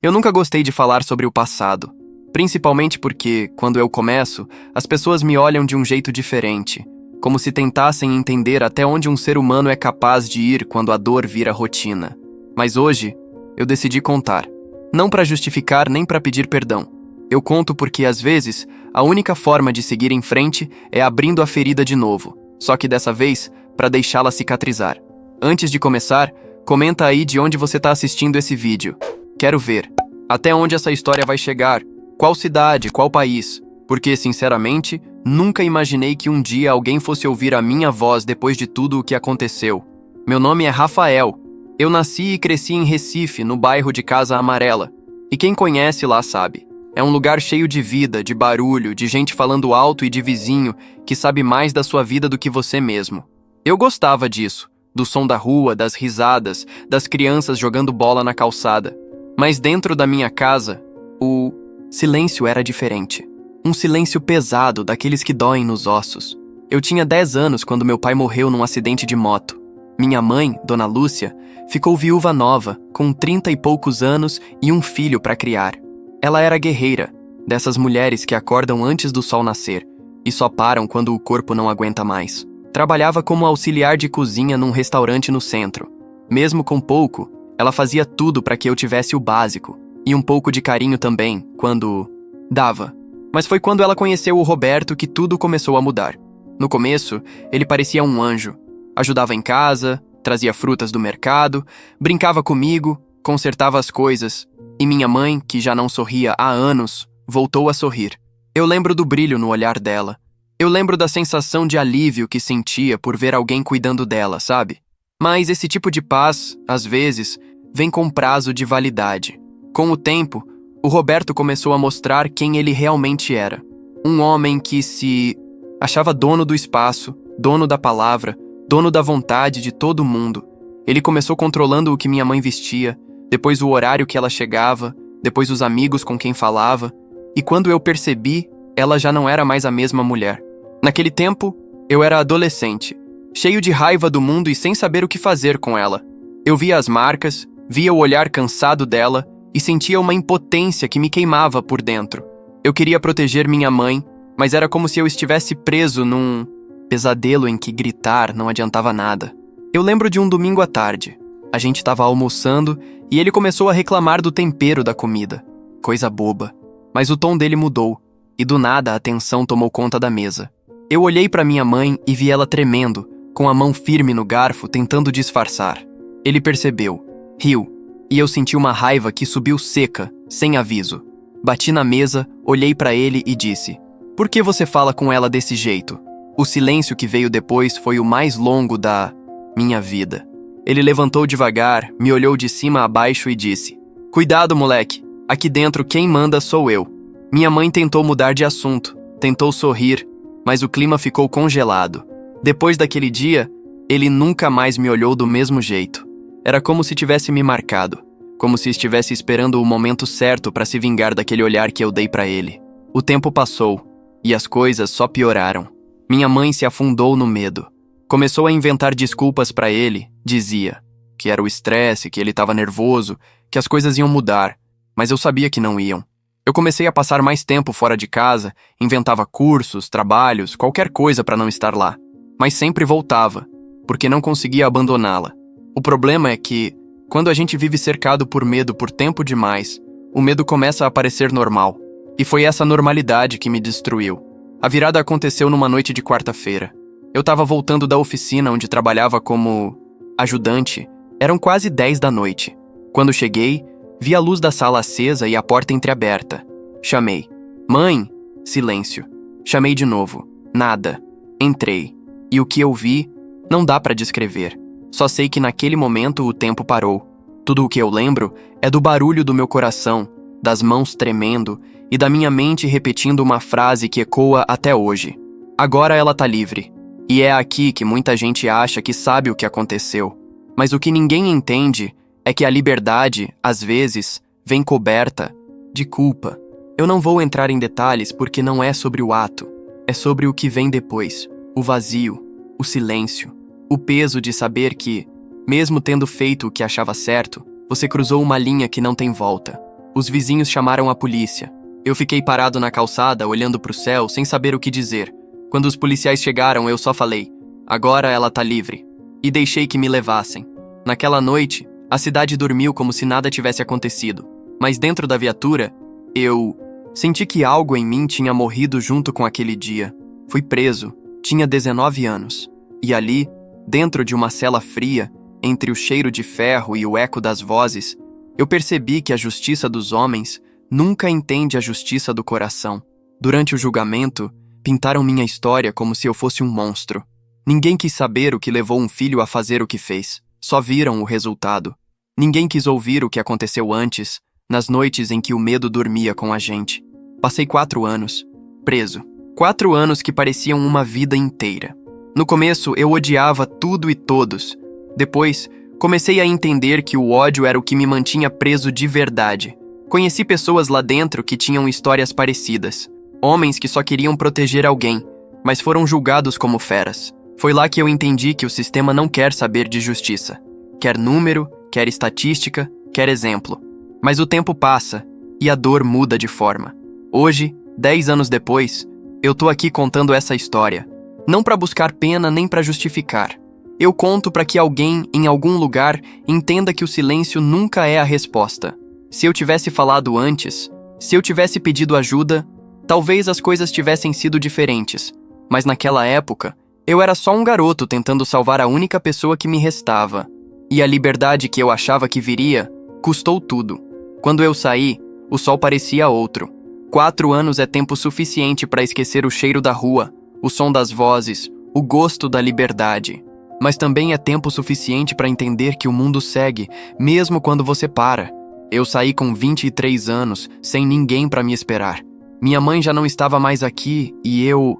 Eu nunca gostei de falar sobre o passado, principalmente porque, quando eu começo, as pessoas me olham de um jeito diferente, como se tentassem entender até onde um ser humano é capaz de ir quando a dor vira rotina. Mas hoje, eu decidi contar. Não para justificar nem para pedir perdão. Eu conto porque, às vezes, a única forma de seguir em frente é abrindo a ferida de novo, só que dessa vez, para deixá-la cicatrizar. Antes de começar, comenta aí de onde você está assistindo esse vídeo. Quero ver. Até onde essa história vai chegar? Qual cidade? Qual país? Porque, sinceramente, nunca imaginei que um dia alguém fosse ouvir a minha voz depois de tudo o que aconteceu. Meu nome é Rafael. Eu nasci e cresci em Recife, no bairro de Casa Amarela. E quem conhece lá sabe. É um lugar cheio de vida, de barulho, de gente falando alto e de vizinho que sabe mais da sua vida do que você mesmo. Eu gostava disso, do som da rua, das risadas, das crianças jogando bola na calçada. Mas dentro da minha casa, o silêncio era diferente. Um silêncio pesado, daqueles que doem nos ossos. Eu tinha 10 anos quando meu pai morreu num acidente de moto. Minha mãe, Dona Lúcia, ficou viúva nova, com 30 e poucos anos e um filho para criar. Ela era guerreira, dessas mulheres que acordam antes do sol nascer e só param quando o corpo não aguenta mais. Trabalhava como auxiliar de cozinha num restaurante no centro. Mesmo com pouco, ela fazia tudo para que eu tivesse o básico, e um pouco de carinho também, quando dava. Mas foi quando ela conheceu o Roberto que tudo começou a mudar. No começo, ele parecia um anjo. Ajudava em casa, trazia frutas do mercado, brincava comigo, consertava as coisas. E minha mãe, que já não sorria há anos, voltou a sorrir. Eu lembro do brilho no olhar dela. Eu lembro da sensação de alívio que sentia por ver alguém cuidando dela, sabe? Mas esse tipo de paz, às vezes, vem com prazo de validade. Com o tempo, o Roberto começou a mostrar quem ele realmente era. Um homem que se achava dono do espaço, dono da palavra, dono da vontade de todo mundo. Ele começou controlando o que minha mãe vestia, depois o horário que ela chegava, depois os amigos com quem falava, e quando eu percebi, ela já não era mais a mesma mulher. Naquele tempo, eu era adolescente, cheio de raiva do mundo e sem saber o que fazer com ela. Eu via as marcas, via o olhar cansado dela e sentia uma impotência que me queimava por dentro. Eu queria proteger minha mãe, mas era como se eu estivesse preso num pesadelo em que gritar não adiantava nada. Eu lembro de um domingo à tarde. A gente estava almoçando e ele começou a reclamar do tempero da comida. Coisa boba. Mas o tom dele mudou, e do nada a tensão tomou conta da mesa. Eu olhei para minha mãe e vi ela tremendo, com a mão firme no garfo, tentando disfarçar. Ele percebeu, riu, e eu senti uma raiva que subiu seca, sem aviso. Bati na mesa, olhei para ele e disse: "Por que você fala com ela desse jeito?" O silêncio que veio depois foi o mais longo da minha vida. Ele levantou devagar, me olhou de cima a baixo e disse: "Cuidado, moleque. Aqui dentro quem manda sou eu." Minha mãe tentou mudar de assunto, tentou sorrir, mas o clima ficou congelado. Depois daquele dia, ele nunca mais me olhou do mesmo jeito. Era como se tivesse me marcado, como se estivesse esperando o momento certo para se vingar daquele olhar que eu dei para ele. O tempo passou, e as coisas só pioraram. Minha mãe se afundou no medo. Começou a inventar desculpas para ele, dizia que era o estresse, que ele estava nervoso, que as coisas iam mudar, mas eu sabia que não iam. Eu comecei a passar mais tempo fora de casa, inventava cursos, trabalhos, qualquer coisa para não estar lá, mas sempre voltava, porque não conseguia abandoná-la. O problema é que, quando a gente vive cercado por medo por tempo demais, o medo começa a parecer normal, e foi essa normalidade que me destruiu. A virada aconteceu numa noite de quarta-feira. Eu estava voltando da oficina onde trabalhava como ajudante. Eram quase 10 da noite. Quando cheguei, vi a luz da sala acesa e a porta entreaberta. Chamei: "Mãe!" Silêncio. Chamei de novo. Nada. Entrei. E o que eu vi, não dá para descrever. Só sei que naquele momento o tempo parou. Tudo o que eu lembro é do barulho do meu coração, das mãos tremendo e da minha mente repetindo uma frase que ecoa até hoje. Agora ela tá livre. E é aqui que muita gente acha que sabe o que aconteceu. Mas o que ninguém entende é que a liberdade, às vezes, vem coberta de culpa. Eu não vou entrar em detalhes porque não é sobre o ato. É sobre o que vem depois. O vazio, o silêncio, o peso de saber que, mesmo tendo feito o que achava certo, você cruzou uma linha que não tem volta. Os vizinhos chamaram a polícia. Eu fiquei parado na calçada, olhando para o céu, sem saber o que dizer. Quando os policiais chegaram, eu só falei: "Agora ela tá livre." E deixei que me levassem. Naquela noite, a cidade dormiu como se nada tivesse acontecido. Mas dentro da viatura, eu senti que algo em mim tinha morrido junto com aquele dia. Fui preso, tinha 19 anos. E ali, dentro de uma cela fria, entre o cheiro de ferro e o eco das vozes, eu percebi que a justiça dos homens nunca entende a justiça do coração. Durante o julgamento, pintaram minha história como se eu fosse um monstro. Ninguém quis saber o que levou um filho a fazer o que fez. Só viram o resultado. Ninguém quis ouvir o que aconteceu antes, nas noites em que o medo dormia com a gente. Passei 4 anos, preso. 4 anos que pareciam uma vida inteira. No começo, eu odiava tudo e todos. Depois, comecei a entender que o ódio era o que me mantinha preso de verdade. Conheci pessoas lá dentro que tinham histórias parecidas. Homens que só queriam proteger alguém, mas foram julgados como feras. Foi lá que eu entendi que o sistema não quer saber de justiça. Quer número, quer estatística, quer exemplo. Mas o tempo passa e a dor muda de forma. Hoje, 10 anos depois, eu tô aqui contando essa história. Não para buscar pena nem para justificar. Eu conto para que alguém, em algum lugar, entenda que o silêncio nunca é a resposta. Se eu tivesse falado antes, se eu tivesse pedido ajuda, talvez as coisas tivessem sido diferentes. Mas naquela época, eu era só um garoto tentando salvar a única pessoa que me restava. E a liberdade que eu achava que viria, custou tudo. Quando eu saí, o sol parecia outro. 4 anos é tempo suficiente para esquecer o cheiro da rua, o som das vozes, o gosto da liberdade. Mas também é tempo suficiente para entender que o mundo segue, mesmo quando você para. Eu saí com 23 anos, sem ninguém para me esperar. Minha mãe já não estava mais aqui e eu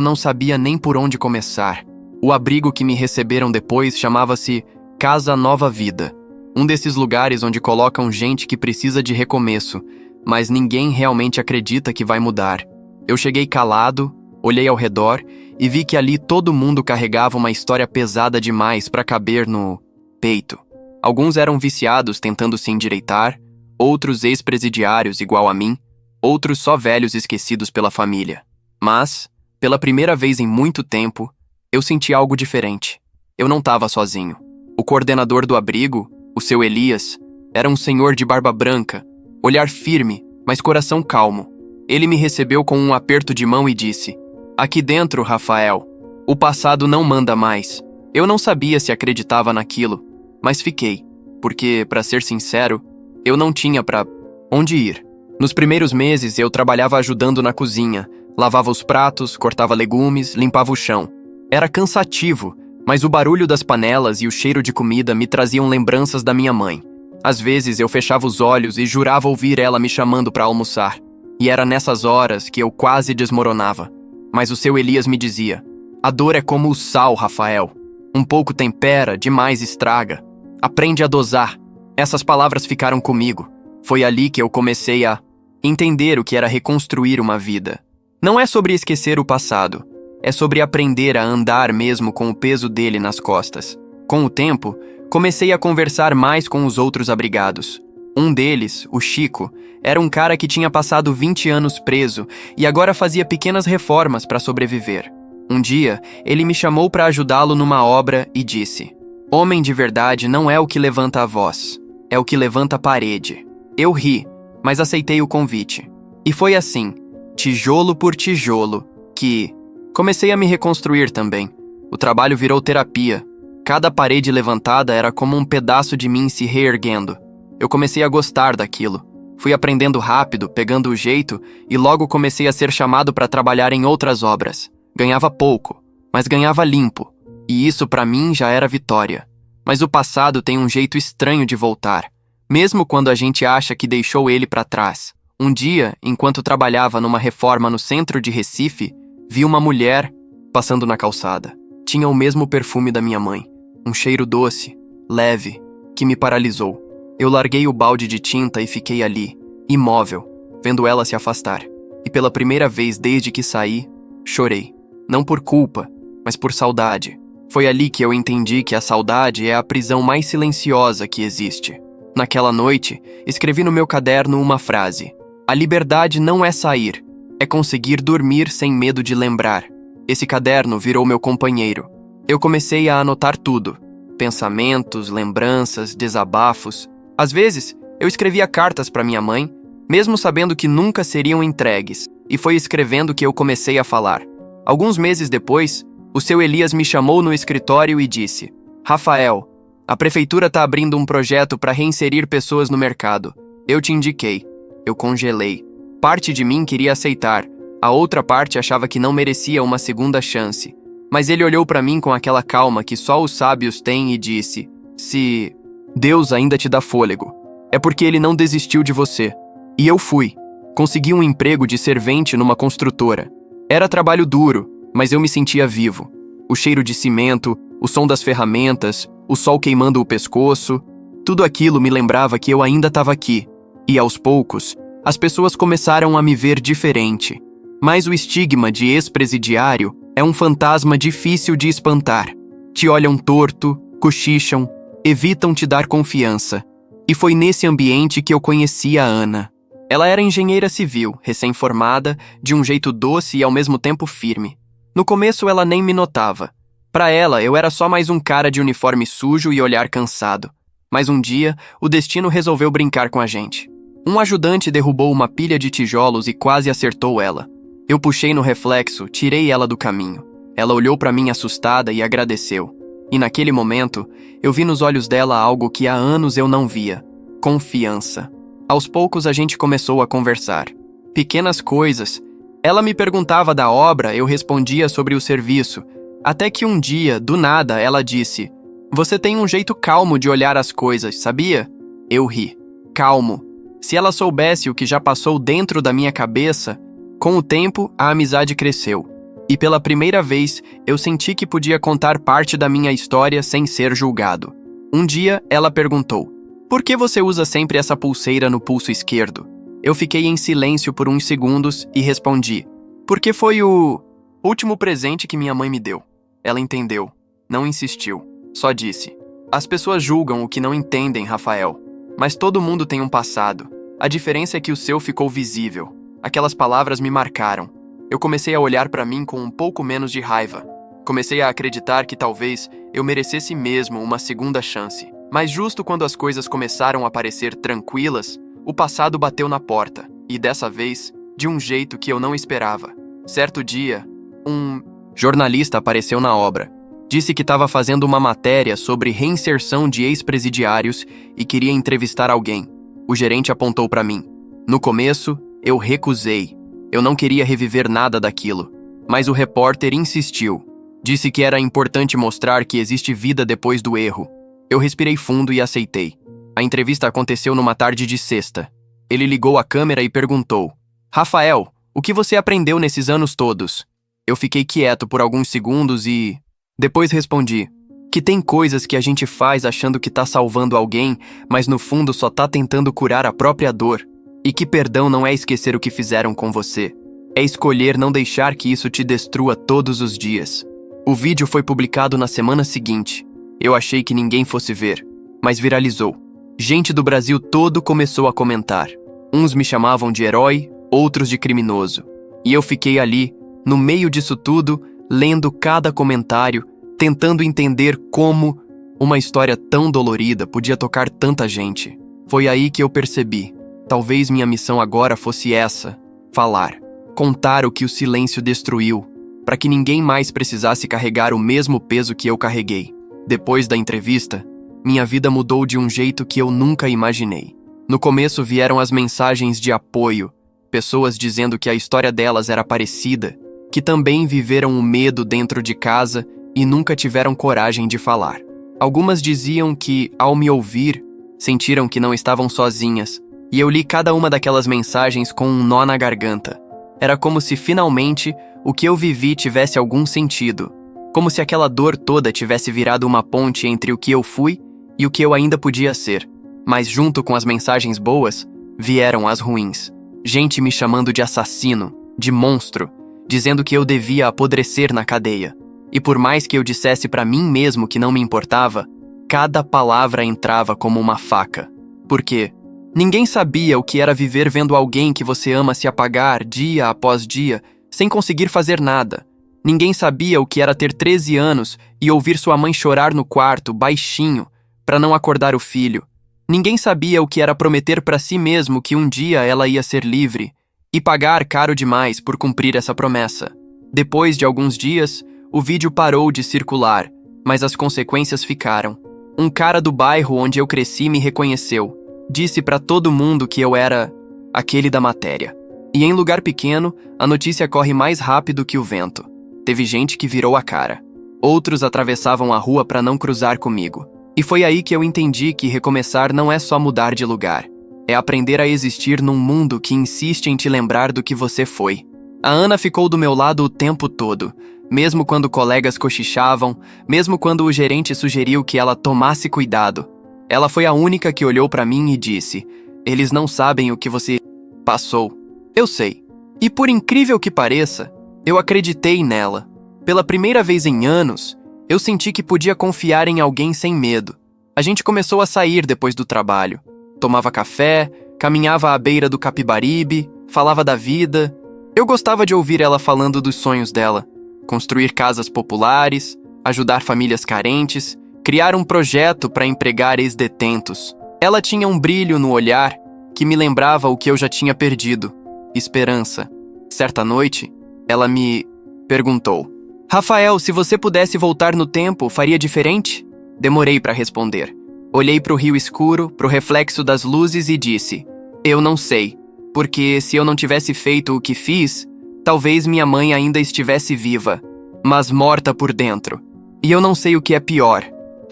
não sabia nem por onde começar. O abrigo que me receberam depois chamava-se Casa Nova Vida. Um desses lugares onde colocam gente que precisa de recomeço, mas ninguém realmente acredita que vai mudar. Eu cheguei calado, olhei ao redor e vi que ali todo mundo carregava uma história pesada demais para caber no peito. Alguns eram viciados tentando se endireitar, outros ex-presidiários igual a mim, outros só velhos esquecidos pela família. Mas, pela primeira vez em muito tempo, eu senti algo diferente. Eu não estava sozinho. O coordenador do abrigo, o seu Elias, era um senhor de barba branca, olhar firme, mas coração calmo. Ele me recebeu com um aperto de mão e disse: "Aqui dentro, Rafael, o passado não manda mais." Eu não sabia se acreditava naquilo, mas fiquei, porque, para ser sincero, eu não tinha para onde ir. Nos primeiros meses, eu trabalhava ajudando na cozinha, lavava os pratos, cortava legumes, limpava o chão. Era cansativo, mas o barulho das panelas e o cheiro de comida me traziam lembranças da minha mãe. Às vezes eu fechava os olhos e jurava ouvir ela me chamando para almoçar. E era nessas horas que eu quase desmoronava. Mas o seu Elias me dizia: "A dor é como o sal, Rafael. Um pouco tempera, demais estraga. Aprende a dosar." Essas palavras ficaram comigo. Foi ali que eu comecei a entender o que era reconstruir uma vida. Não é sobre esquecer o passado. É sobre aprender a andar mesmo com o peso dele nas costas. Com o tempo, comecei a conversar mais com os outros abrigados. Um deles, o Chico, era um cara que tinha passado 20 anos preso e agora fazia pequenas reformas para sobreviver. Um dia, ele me chamou para ajudá-lo numa obra e disse: "Homem de verdade não é o que levanta a voz, é o que levanta a parede." Eu ri, mas aceitei o convite. E foi assim, tijolo por tijolo, que comecei a me reconstruir também. O trabalho virou terapia. Cada parede levantada era como um pedaço de mim se reerguendo. Eu comecei a gostar daquilo. Fui aprendendo rápido, pegando o jeito, e logo comecei a ser chamado para trabalhar em outras obras. Ganhava pouco, mas ganhava limpo. E isso para mim já era vitória. Mas o passado tem um jeito estranho de voltar, mesmo quando a gente acha que deixou ele para trás. Um dia, enquanto trabalhava numa reforma no centro de Recife, vi uma mulher passando na calçada. Tinha o mesmo perfume da minha mãe. Um cheiro doce, leve, que me paralisou. Eu larguei o balde de tinta e fiquei ali, imóvel, vendo ela se afastar. E pela primeira vez desde que saí, chorei. Não por culpa, mas por saudade. Foi ali que eu entendi que a saudade é a prisão mais silenciosa que existe. Naquela noite, escrevi no meu caderno uma frase: "A liberdade não é sair, é conseguir dormir sem medo de lembrar." Esse caderno virou meu companheiro. Eu comecei a anotar tudo: pensamentos, lembranças, desabafos. Às vezes, eu escrevia cartas para minha mãe, mesmo sabendo que nunca seriam entregues, e foi escrevendo que eu comecei a falar. Alguns meses depois, o seu Elias me chamou no escritório e disse: "Rafael, a prefeitura está abrindo um projeto para reinserir pessoas no mercado. Eu te indiquei." Eu congelei. Parte de mim queria aceitar, a outra parte achava que não merecia uma segunda chance. Mas ele olhou para mim com aquela calma que só os sábios têm e disse: "Se Deus ainda te dá fôlego, é porque ele não desistiu de você." E eu fui. Consegui um emprego de servente numa construtora. Era trabalho duro, mas eu me sentia vivo. O cheiro de cimento, o som das ferramentas, o sol queimando o pescoço, tudo aquilo me lembrava que eu ainda estava aqui. E aos poucos, as pessoas começaram a me ver diferente. Mas o estigma de ex-presidiário é um fantasma difícil de espantar. Te olham torto, cochicham, evitam te dar confiança. E foi nesse ambiente que eu conheci a Ana. Ela era engenheira civil, recém-formada, de um jeito doce e ao mesmo tempo firme. No começo ela nem me notava. Para ela, eu era só mais um cara de uniforme sujo e olhar cansado. Mas um dia, o destino resolveu brincar com a gente. Um ajudante derrubou uma pilha de tijolos e quase acertou ela. Eu puxei no reflexo, tirei ela do caminho. Ela olhou para mim assustada e agradeceu. E naquele momento, eu vi nos olhos dela algo que há anos eu não via: confiança. Aos poucos a gente começou a conversar. Pequenas coisas. Ela me perguntava da obra, eu respondia sobre o serviço. Até que um dia, do nada, ela disse: "Você tem um jeito calmo de olhar as coisas, sabia?" Eu ri. Calmo. Se ela soubesse o que já passou dentro da minha cabeça. Com o tempo, a amizade cresceu. E pela primeira vez, eu senti que podia contar parte da minha história sem ser julgado. Um dia, ela perguntou: "Por que você usa sempre essa pulseira no pulso esquerdo?" Eu fiquei em silêncio por uns segundos e respondi: "Porque foi o último presente que minha mãe me deu." Ela entendeu. Não insistiu. Só disse: "As pessoas julgam o que não entendem, Rafael. Mas todo mundo tem um passado. A diferença é que o seu ficou visível." Aquelas palavras me marcaram. Eu comecei a olhar para mim com um pouco menos de raiva. Comecei a acreditar que talvez eu merecesse mesmo uma segunda chance. Mas justo quando as coisas começaram a parecer tranquilas, o passado bateu na porta. E dessa vez, de um jeito que eu não esperava. Certo dia, um jornalista apareceu na obra. Disse que estava fazendo uma matéria sobre reinserção de ex-presidiários e queria entrevistar alguém. O gerente apontou para mim. No começo, eu recusei. Eu não queria reviver nada daquilo. Mas o repórter insistiu. Disse que era importante mostrar que existe vida depois do erro. Eu respirei fundo e aceitei. A entrevista aconteceu numa tarde de sexta. Ele ligou a câmera e perguntou: "Rafael, o que você aprendeu nesses anos todos?" Eu fiquei quieto por alguns segundos e depois respondi: "Que tem coisas que a gente faz achando que tá salvando alguém, mas no fundo só tá tentando curar a própria dor. E que perdão não é esquecer o que fizeram com você. É escolher não deixar que isso te destrua todos os dias." O vídeo foi publicado na semana seguinte. Eu achei que ninguém fosse ver, mas viralizou. Gente do Brasil todo começou a comentar. Uns me chamavam de herói, outros de criminoso. E eu fiquei ali, no meio disso tudo, lendo cada comentário, tentando entender como uma história tão dolorida podia tocar tanta gente. Foi aí que eu percebi. Talvez minha missão agora fosse essa: falar, contar o que o silêncio destruiu, para que ninguém mais precisasse carregar o mesmo peso que eu carreguei. Depois da entrevista, minha vida mudou de um jeito que eu nunca imaginei. No começo vieram as mensagens de apoio, pessoas dizendo que a história delas era parecida, que também viveram o medo dentro de casa e nunca tiveram coragem de falar. Algumas diziam que, ao me ouvir, sentiram que não estavam sozinhas, e eu li cada uma daquelas mensagens com um nó na garganta. Era como se finalmente o que eu vivi tivesse algum sentido, como se aquela dor toda tivesse virado uma ponte entre o que eu fui e o que eu ainda podia ser. Mas junto com as mensagens boas, vieram as ruins. Gente me chamando de assassino, de monstro, dizendo que eu devia apodrecer na cadeia. E por mais que eu dissesse para mim mesmo que não me importava, cada palavra entrava como uma faca. Porque ninguém sabia o que era viver vendo alguém que você ama se apagar dia após dia, sem conseguir fazer nada. Ninguém sabia o que era ter 13 anos e ouvir sua mãe chorar no quarto, baixinho, para não acordar o filho. Ninguém sabia o que era prometer para si mesmo que um dia ela ia ser livre e pagar caro demais por cumprir essa promessa. Depois de alguns dias, o vídeo parou de circular, mas as consequências ficaram. Um cara do bairro onde eu cresci me reconheceu. Disse para todo mundo que eu era aquele da matéria. E em lugar pequeno, a notícia corre mais rápido que o vento. Teve gente que virou a cara. Outros atravessavam a rua para não cruzar comigo. E foi aí que eu entendi que recomeçar não é só mudar de lugar. É aprender a existir num mundo que insiste em te lembrar do que você foi. A Ana ficou do meu lado o tempo todo, mesmo quando colegas cochichavam, mesmo quando o gerente sugeriu que ela tomasse cuidado. Ela foi a única que olhou para mim e disse: "Eles não sabem o que você passou." Eu sei. E por incrível que pareça, eu acreditei nela. Pela primeira vez em anos, eu senti que podia confiar em alguém sem medo. A gente começou a sair depois do trabalho. Tomava café, caminhava à beira do Capibaribe, falava da vida. Eu gostava de ouvir ela falando dos sonhos dela. Construir casas populares, ajudar famílias carentes, criar um projeto para empregar ex-detentos. Ela tinha um brilho no olhar que me lembrava o que eu já tinha perdido: esperança. Certa noite, ela me perguntou: "Rafael, se você pudesse voltar no tempo, faria diferente?" Demorei para responder. Olhei para o rio escuro, para o reflexo das luzes e disse: "Eu não sei, porque se eu não tivesse feito o que fiz, talvez minha mãe ainda estivesse viva, mas morta por dentro. E eu não sei o que é pior."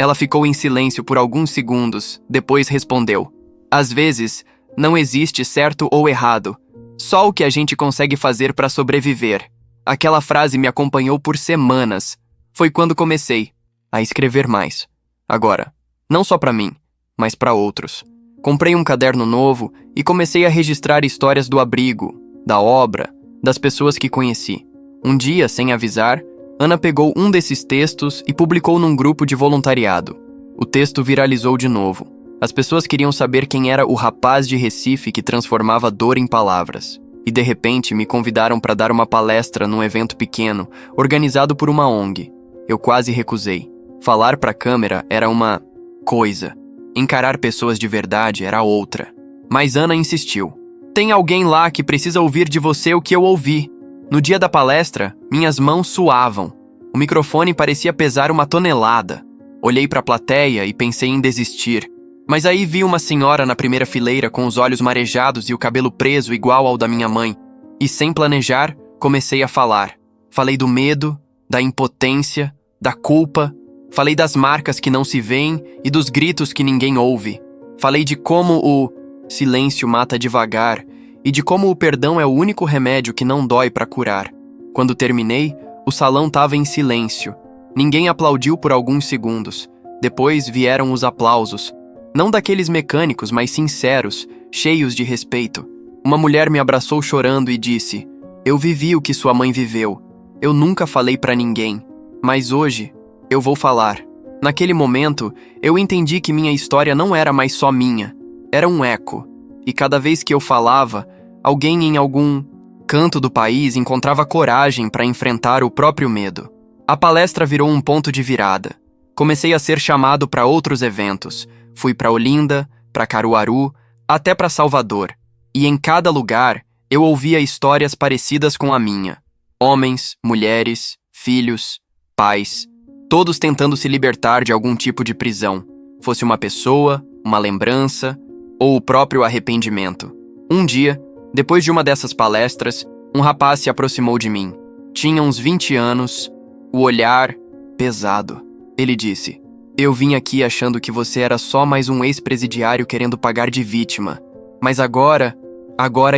Ela ficou em silêncio por alguns segundos, depois respondeu: "Às vezes, não existe certo ou errado, só o que a gente consegue fazer para sobreviver." Aquela frase me acompanhou por semanas. Foi quando comecei a escrever mais. Agora, não só para mim, mas para outros. Comprei um caderno novo e comecei a registrar histórias do abrigo, da obra, das pessoas que conheci. Um dia, sem avisar, Ana pegou um desses textos e publicou num grupo de voluntariado. O texto viralizou de novo. As pessoas queriam saber quem era o rapaz de Recife que transformava dor em palavras. E de repente me convidaram para dar uma palestra num evento pequeno, organizado por uma ONG. Eu quase recusei. Falar para a câmera era uma coisa. Encarar pessoas de verdade era outra. Mas Ana insistiu. "Tem alguém lá que precisa ouvir de você o que eu ouvi." No dia da palestra, minhas mãos suavam. O microfone parecia pesar uma tonelada. Olhei para a plateia e pensei em desistir. Mas aí vi uma senhora na primeira fileira com os olhos marejados e o cabelo preso igual ao da minha mãe. E sem planejar, comecei a falar. Falei do medo, da impotência, da culpa. Falei das marcas que não se veem e dos gritos que ninguém ouve. Falei de como o silêncio mata devagar e de como o perdão é o único remédio que não dói para curar. Quando terminei, o salão estava em silêncio. Ninguém aplaudiu por alguns segundos. Depois vieram os aplausos. Não daqueles mecânicos, mas sinceros, cheios de respeito. Uma mulher me abraçou chorando e disse: "Eu vivi o que sua mãe viveu. Eu nunca falei para ninguém, mas hoje eu vou falar." Naquele momento, eu entendi que minha história não era mais só minha. Era um eco. E cada vez que eu falava, alguém em algum canto do país encontrava coragem para enfrentar o próprio medo. A palestra virou um ponto de virada. Comecei a ser chamado para outros eventos. Fui para Olinda, para Caruaru, até para Salvador. E em cada lugar, eu ouvia histórias parecidas com a minha. Homens, mulheres, filhos, pais, todos tentando se libertar de algum tipo de prisão. Fosse uma pessoa, uma lembrança ou o próprio arrependimento. Um dia, depois de uma dessas palestras, um rapaz se aproximou de mim. Tinha uns 20 anos, o olhar pesado. Ele disse: "Eu vim aqui achando que você era só mais um ex-presidiário querendo pagar de vítima. Mas agora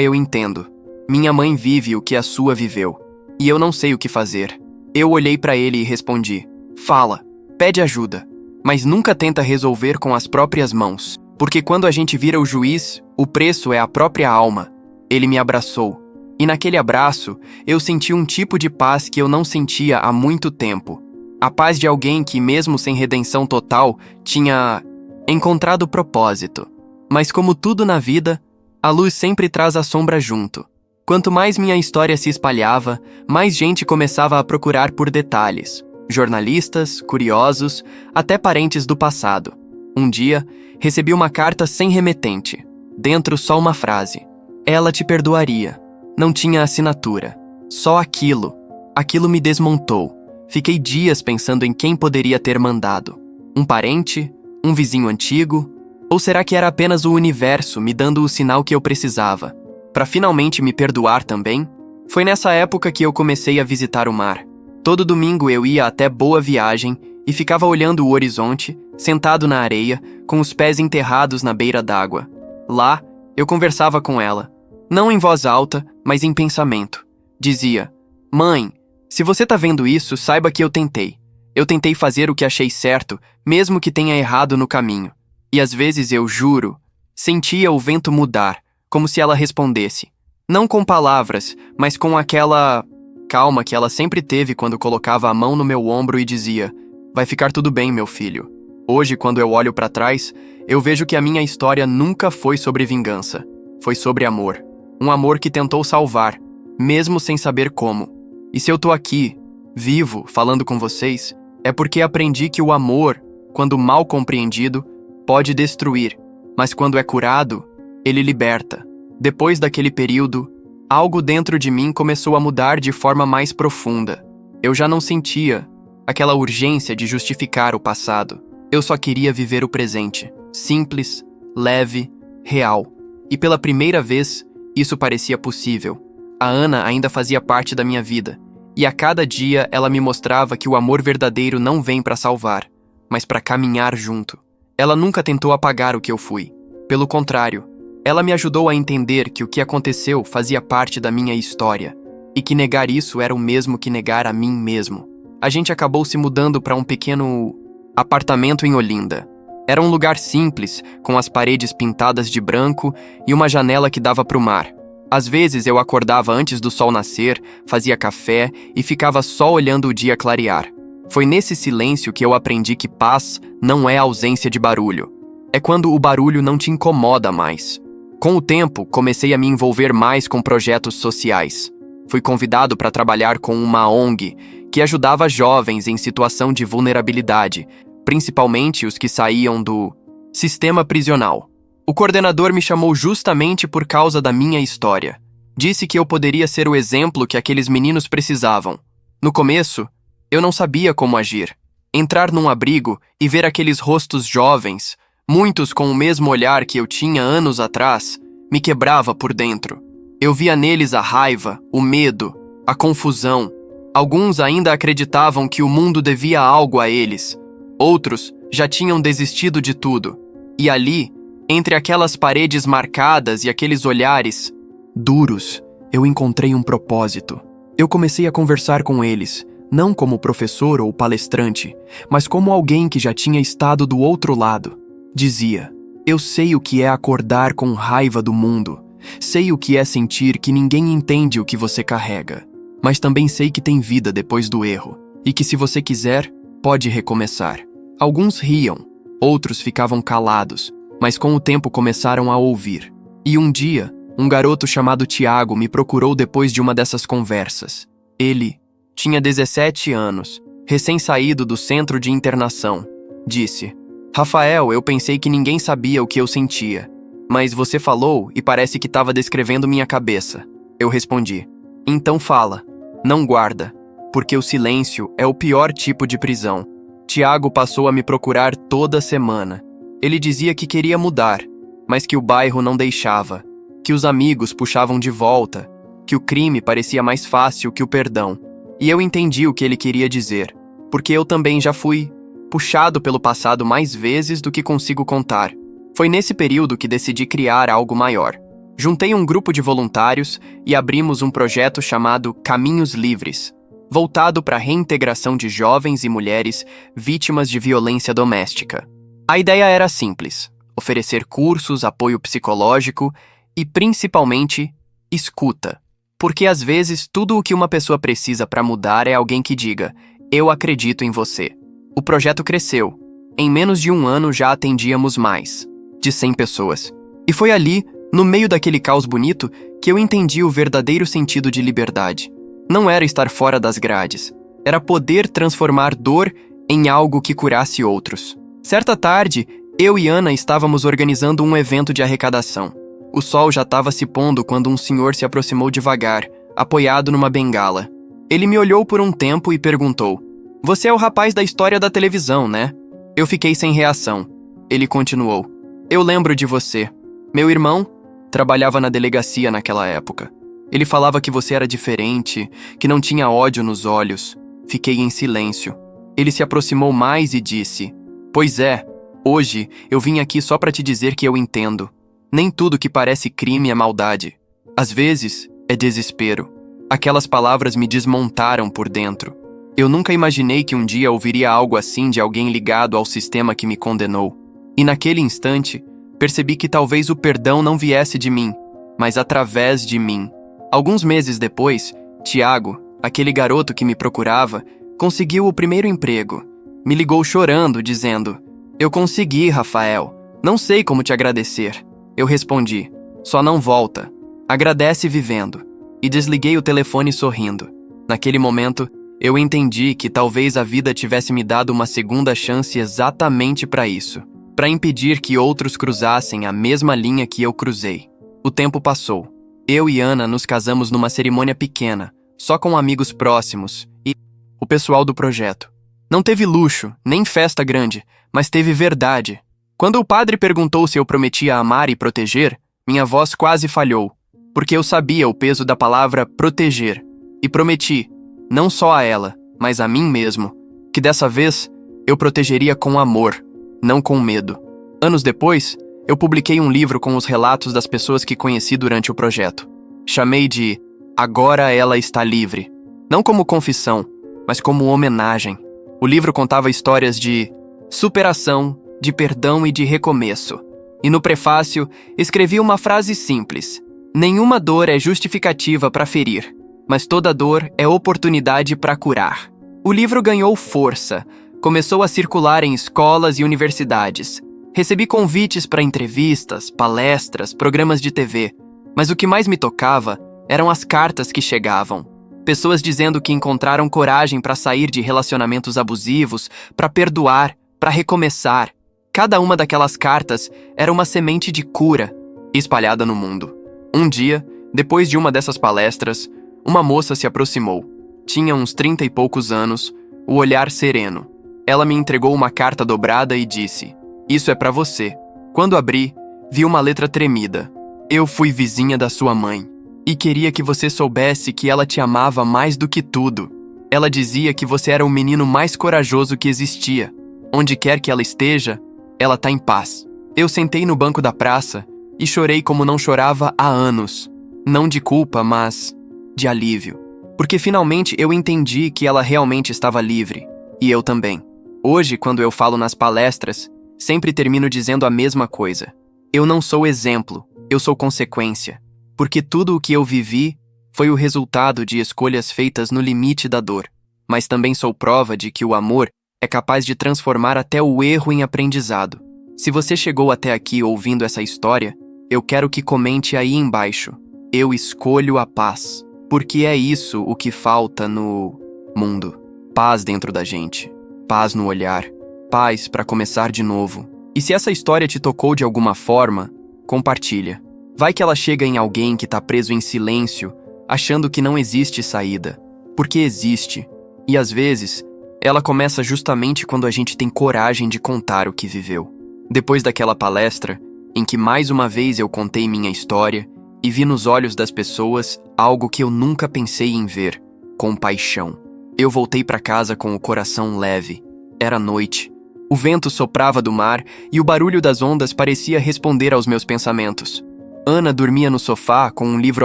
eu entendo. Minha mãe vive o que a sua viveu. E eu não sei o que fazer." Eu olhei para ele e respondi: "Fala, pede ajuda, mas nunca tenta resolver com as próprias mãos. Porque quando a gente vira o juiz, o preço é a própria alma." Ele me abraçou. E naquele abraço, eu senti um tipo de paz que eu não sentia há muito tempo. A paz de alguém que, mesmo sem redenção total, tinha encontrado propósito. Mas como tudo na vida, a luz sempre traz a sombra junto. Quanto mais minha história se espalhava, mais gente começava a procurar por detalhes. Jornalistas, curiosos, até parentes do passado. Um dia, recebi uma carta sem remetente. Dentro só uma frase. Ela te perdoaria. Não tinha assinatura. Só aquilo. Aquilo me desmontou. Fiquei dias pensando em quem poderia ter mandado. Um parente? Um vizinho antigo? Ou será que era apenas o universo me dando o sinal que eu precisava? Para finalmente me perdoar também? Foi nessa época que eu comecei a visitar o mar. Todo domingo eu ia até Boa Viagem e ficava olhando o horizonte, sentado na areia, com os pés enterrados na beira d'água. Lá, eu conversava com ela. Não em voz alta, mas em pensamento. Dizia: "Mãe, se você tá vendo isso, saiba que eu tentei. Eu tentei fazer o que achei certo, mesmo que tenha errado no caminho. E às vezes eu juro, sentia o vento mudar, como se ela respondesse. Não com palavras, mas com aquela calma que ela sempre teve quando colocava a mão no meu ombro e dizia: vai ficar tudo bem, meu filho. Hoje, quando eu olho para trás, eu vejo que a minha história nunca foi sobre vingança. Foi sobre amor. Um amor que tentou salvar, mesmo sem saber como. E se eu tô aqui, vivo, falando com vocês, é porque aprendi que o amor, quando mal compreendido, pode destruir, mas quando é curado, ele liberta. Depois daquele período, algo dentro de mim começou a mudar de forma mais profunda. Eu já não sentia aquela urgência de justificar o passado. Eu só queria viver o presente, simples, leve, real. E pela primeira vez, isso parecia possível. A Ana ainda fazia parte da minha vida, e a cada dia ela me mostrava que o amor verdadeiro não vem para salvar, mas para caminhar junto. Ela nunca tentou apagar o que eu fui. Pelo contrário, ela me ajudou a entender que o que aconteceu fazia parte da minha história, e que negar isso era o mesmo que negar a mim mesmo. A gente acabou se mudando para um pequeno apartamento em Olinda. Era um lugar simples, com as paredes pintadas de branco e uma janela que dava para o mar. Às vezes eu acordava antes do sol nascer, fazia café e ficava só olhando o dia clarear. Foi nesse silêncio que eu aprendi que paz não é ausência de barulho. É quando o barulho não te incomoda mais. Com o tempo, comecei a me envolver mais com projetos sociais. Fui convidado para trabalhar com uma ONG que ajudava jovens em situação de vulnerabilidade, principalmente os que saíam do sistema prisional. O coordenador me chamou justamente por causa da minha história. Disse que eu poderia ser o exemplo que aqueles meninos precisavam. No começo, eu não sabia como agir. Entrar num abrigo e ver aqueles rostos jovens, muitos com o mesmo olhar que eu tinha anos atrás, me quebrava por dentro. Eu via neles a raiva, o medo, a confusão. Alguns ainda acreditavam que o mundo devia algo a eles. Outros já tinham desistido de tudo. E ali, entre aquelas paredes marcadas e aqueles olhares duros, eu encontrei um propósito. Eu comecei a conversar com eles, não como professor ou palestrante, mas como alguém que já tinha estado do outro lado. Dizia: eu sei o que é acordar com raiva do mundo. Sei o que é sentir que ninguém entende o que você carrega. Mas também sei que tem vida depois do erro, e que se você quiser, pode recomeçar. Alguns riam, outros ficavam calados, mas com o tempo começaram a ouvir. E um dia, um garoto chamado Tiago me procurou depois de uma dessas conversas. Ele tinha 17 anos, recém-saído do centro de internação. Disse: Rafael, eu pensei que ninguém sabia o que eu sentia. Mas você falou e parece que estava descrevendo minha cabeça. Eu respondi: então fala, não guarda, porque o silêncio é o pior tipo de prisão. Tiago passou a me procurar toda semana. Ele dizia que queria mudar, mas que o bairro não deixava, que os amigos puxavam de volta, que o crime parecia mais fácil que o perdão. E eu entendi o que ele queria dizer, porque eu também já fui puxado pelo passado mais vezes do que consigo contar. Foi nesse período que decidi criar algo maior. Juntei um grupo de voluntários e abrimos um projeto chamado Caminhos Livres, voltado para a reintegração de jovens e mulheres vítimas de violência doméstica. A ideia era simples: oferecer cursos, apoio psicológico e, principalmente, escuta. Porque às vezes tudo o que uma pessoa precisa para mudar é alguém que diga: eu acredito em você. O projeto cresceu. Em menos de um ano já atendíamos mais de 100 pessoas. E foi ali, no meio daquele caos bonito, que eu entendi o verdadeiro sentido de liberdade. Não era estar fora das grades. Era poder transformar dor em algo que curasse outros. Certa tarde, eu e Ana estávamos organizando um evento de arrecadação. O sol já estava se pondo quando um senhor se aproximou devagar, apoiado numa bengala. Ele me olhou por um tempo e perguntou: "Você é o rapaz da história da televisão, né?" Eu fiquei sem reação. Ele continuou: "Eu lembro de você. Meu irmão trabalhava na delegacia naquela época. Ele falava que você era diferente, que não tinha ódio nos olhos." Fiquei em silêncio. Ele se aproximou mais e disse: "Pois é, hoje eu vim aqui só para te dizer que eu entendo. Nem tudo que parece crime é maldade. Às vezes, é desespero." Aquelas palavras me desmontaram por dentro. Eu nunca imaginei que um dia ouviria algo assim de alguém ligado ao sistema que me condenou. E naquele instante, percebi que talvez o perdão não viesse de mim, mas através de mim. Alguns meses depois, Tiago, aquele garoto que me procurava, conseguiu o primeiro emprego. Me ligou chorando, dizendo: "Eu consegui, Rafael. Não sei como te agradecer." Eu respondi: "Só não volta. Agradece vivendo." E desliguei o telefone sorrindo. Naquele momento, eu entendi que talvez a vida tivesse me dado uma segunda chance exatamente para isso, para impedir que outros cruzassem a mesma linha que eu cruzei. O tempo passou. Eu e Ana nos casamos numa cerimônia pequena, só com amigos próximos e o pessoal do projeto. Não teve luxo, nem festa grande, mas teve verdade. Quando o padre perguntou se eu prometia amar e proteger, minha voz quase falhou, porque eu sabia o peso da palavra proteger. E prometi, não só a ela, mas a mim mesmo, que dessa vez eu protegeria com amor, não com medo. Anos depois, eu publiquei um livro com os relatos das pessoas que conheci durante o projeto. Chamei de Agora Ela Está Livre. Não como confissão, mas como homenagem. O livro contava histórias de superação, de perdão e de recomeço. E no prefácio, escrevi uma frase simples: nenhuma dor é justificativa para ferir, mas toda dor é oportunidade para curar. O livro ganhou força, começou a circular em escolas e universidades. Recebi convites para entrevistas, palestras, programas de TV, mas o que mais me tocava eram as cartas que chegavam. Pessoas dizendo que encontraram coragem para sair de relacionamentos abusivos, para perdoar, para recomeçar. Cada uma daquelas cartas era uma semente de cura espalhada no mundo. Um dia, depois de uma dessas palestras, uma moça se aproximou. Tinha uns 30 e poucos anos, o olhar sereno. Ela me entregou uma carta dobrada e disse: "Isso é para você." Quando abri, vi uma letra tremida. "Eu fui vizinha da sua mãe e queria que você soubesse que ela te amava mais do que tudo. Ela dizia que você era o menino mais corajoso que existia. Onde quer que ela esteja, ela tá em paz." Eu sentei no banco da praça e chorei como não chorava há anos. Não de culpa, mas de alívio. Porque finalmente eu entendi que ela realmente estava livre. E eu também. Hoje, quando eu falo nas palestras, sempre termino dizendo a mesma coisa. Eu não sou exemplo, eu sou consequência. Porque tudo o que eu vivi foi o resultado de escolhas feitas no limite da dor. Mas também sou prova de que o amor é capaz de transformar até o erro em aprendizado. Se você chegou até aqui ouvindo essa história, eu quero que comente aí embaixo: eu escolho a paz. Porque é isso o que falta no mundo. Paz dentro da gente. Paz no olhar. Paz para começar de novo. E se essa história te tocou de alguma forma, compartilha. Vai que ela chega em alguém que tá preso em silêncio, achando que não existe saída. Porque existe. E às vezes, ela começa justamente quando a gente tem coragem de contar o que viveu. Depois daquela palestra, em que mais uma vez eu contei minha história e vi nos olhos das pessoas algo que eu nunca pensei em ver: compaixão. Eu voltei para casa com o coração leve. Era noite. O vento soprava do mar e o barulho das ondas parecia responder aos meus pensamentos. Ana dormia no sofá com um livro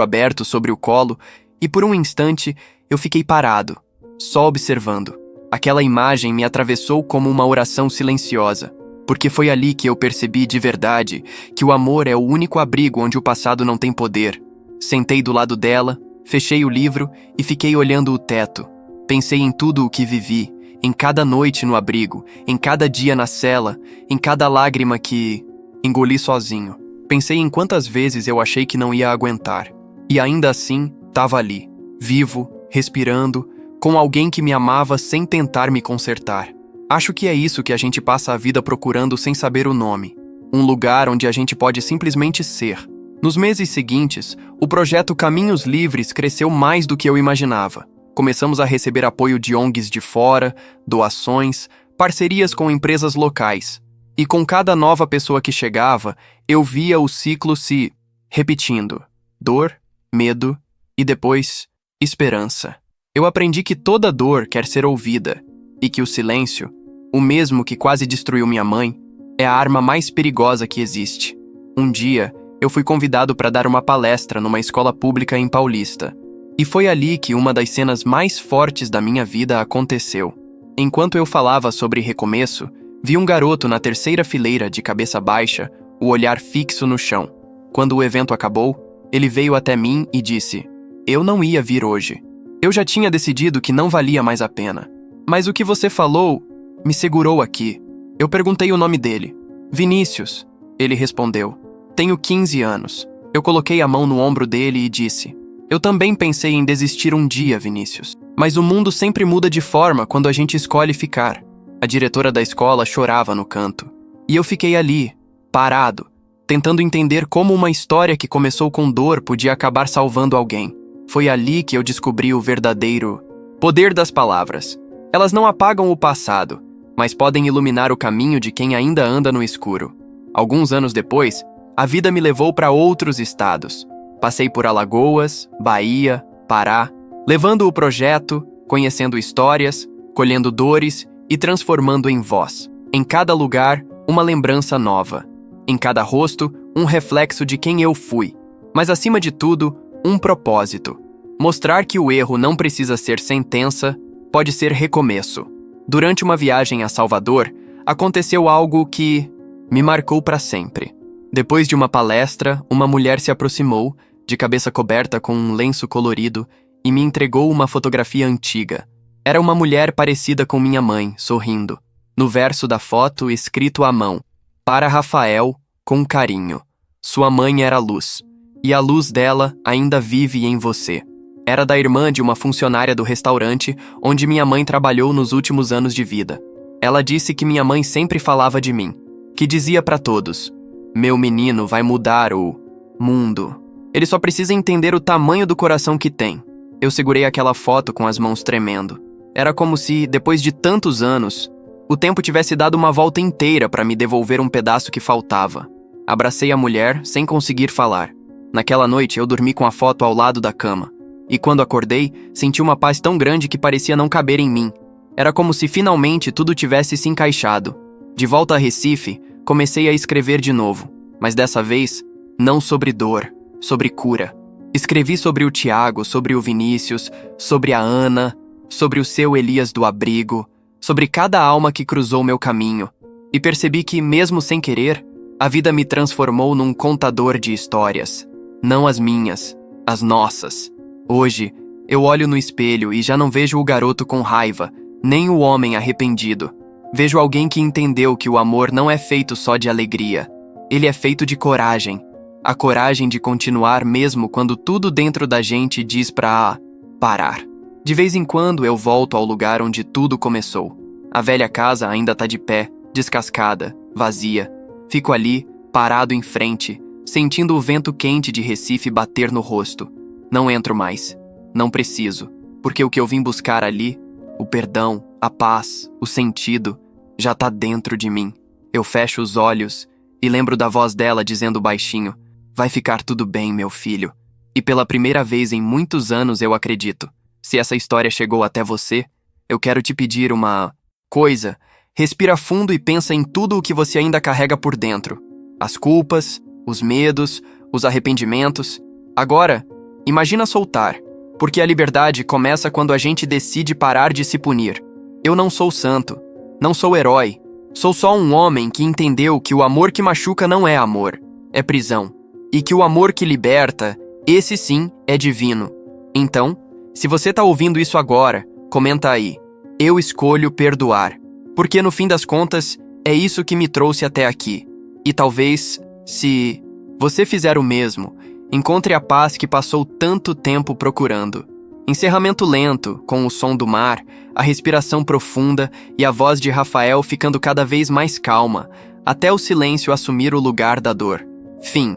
aberto sobre o colo e por um instante eu fiquei parado, só observando. Aquela imagem me atravessou como uma oração silenciosa, porque foi ali que eu percebi de verdade que o amor é o único abrigo onde o passado não tem poder. Sentei do lado dela, fechei o livro e fiquei olhando o teto. Pensei em tudo o que vivi, em cada noite no abrigo, em cada dia na cela, em cada lágrima que engoli sozinho. Pensei em quantas vezes eu achei que não ia aguentar. E ainda assim, estava ali, vivo, respirando, com alguém que me amava sem tentar me consertar. Acho que é isso que a gente passa a vida procurando sem saber o nome. Um lugar onde a gente pode simplesmente ser. Nos meses seguintes, o projeto Caminhos Livres cresceu mais do que eu imaginava. Começamos a receber apoio de ONGs de fora, doações, parcerias com empresas locais. E com cada nova pessoa que chegava, eu via o ciclo se repetindo. Dor, medo e depois, esperança. Eu aprendi que toda dor quer ser ouvida e que o silêncio, o mesmo que quase destruiu minha mãe, é a arma mais perigosa que existe. Um dia, eu fui convidado para dar uma palestra numa escola pública em Paulista. E foi ali que uma das cenas mais fortes da minha vida aconteceu. Enquanto eu falava sobre recomeço, vi um garoto na terceira fileira de cabeça baixa, o olhar fixo no chão. Quando o evento acabou, ele veio até mim e disse: "Eu não ia vir hoje. Eu já tinha decidido que não valia mais a pena. Mas o que você falou me segurou aqui." Eu perguntei o nome dele. "Vinícius." Ele respondeu. "Tenho 15 anos." Eu coloquei a mão no ombro dele e disse: "Eu também pensei em desistir um dia, Vinícius. Mas o mundo sempre muda de forma quando a gente escolhe ficar." A diretora da escola chorava no canto. E eu fiquei ali, parado, tentando entender como uma história que começou com dor podia acabar salvando alguém. Foi ali que eu descobri o verdadeiro poder das palavras. Elas não apagam o passado, mas podem iluminar o caminho de quem ainda anda no escuro. Alguns anos depois, a vida me levou para outros estados. Passei por Alagoas, Bahia, Pará, levando o projeto, conhecendo histórias, colhendo dores e transformando em voz. Em cada lugar, uma lembrança nova. Em cada rosto, um reflexo de quem eu fui. Mas acima de tudo, um propósito. Mostrar que o erro não precisa ser sentença, pode ser recomeço. Durante uma viagem a Salvador, aconteceu algo que me marcou para sempre. Depois de uma palestra, uma mulher se aproximou, de cabeça coberta com um lenço colorido, e me entregou uma fotografia antiga. Era uma mulher parecida com minha mãe, sorrindo. No verso da foto, escrito à mão: "Para Rafael, com carinho. Sua mãe era luz, e a luz dela ainda vive em você." Era da irmã de uma funcionária do restaurante onde minha mãe trabalhou nos últimos anos de vida. Ela disse que minha mãe sempre falava de mim, que dizia para todos: "Meu menino vai mudar o mundo. Ele só precisa entender o tamanho do coração que tem." Eu segurei aquela foto com as mãos tremendo. Era como se, depois de tantos anos, o tempo tivesse dado uma volta inteira para me devolver um pedaço que faltava. Abracei a mulher, sem conseguir falar. Naquela noite, eu dormi com a foto ao lado da cama. E quando acordei, senti uma paz tão grande que parecia não caber em mim. Era como se finalmente tudo tivesse se encaixado. De volta a Recife, comecei a escrever de novo. Mas dessa vez, não sobre dor, sobre cura. Escrevi sobre o Tiago, sobre o Vinícius, sobre a Ana, sobre o seu Elias do abrigo, sobre cada alma que cruzou meu caminho. E percebi que, mesmo sem querer, a vida me transformou num contador de histórias. Não as minhas, as nossas. Hoje, eu olho no espelho e já não vejo o garoto com raiva, nem o homem arrependido. Vejo alguém que entendeu que o amor não é feito só de alegria. Ele é feito de coragem. A coragem de continuar mesmo quando tudo dentro da gente diz pra parar. De vez em quando eu volto ao lugar onde tudo começou. A velha casa ainda tá de pé, descascada, vazia. Fico ali, parado em frente, sentindo o vento quente de Recife bater no rosto. Não entro mais. Não preciso, porque o que eu vim buscar ali, o perdão, a paz, o sentido, já tá dentro de mim. Eu fecho os olhos e lembro da voz dela dizendo baixinho: "Vai ficar tudo bem, meu filho." E pela primeira vez em muitos anos eu acredito. Se essa história chegou até você, eu quero te pedir uma coisa. Respira fundo e pensa em tudo o que você ainda carrega por dentro. As culpas, os medos, os arrependimentos. Agora, imagina soltar, porque a liberdade começa quando a gente decide parar de se punir. Eu não sou santo, não sou herói. Sou só um homem que entendeu que o amor que machuca não é amor, é prisão. E que o amor que liberta, esse sim, é divino. Então, se você tá ouvindo isso agora, comenta aí: "Eu escolho perdoar." Porque no fim das contas, é isso que me trouxe até aqui. E talvez, se você fizer o mesmo, encontre a paz que passou tanto tempo procurando. Encerramento lento, com o som do mar, a respiração profunda e a voz de Rafael ficando cada vez mais calma, até o silêncio assumir o lugar da dor. Fim.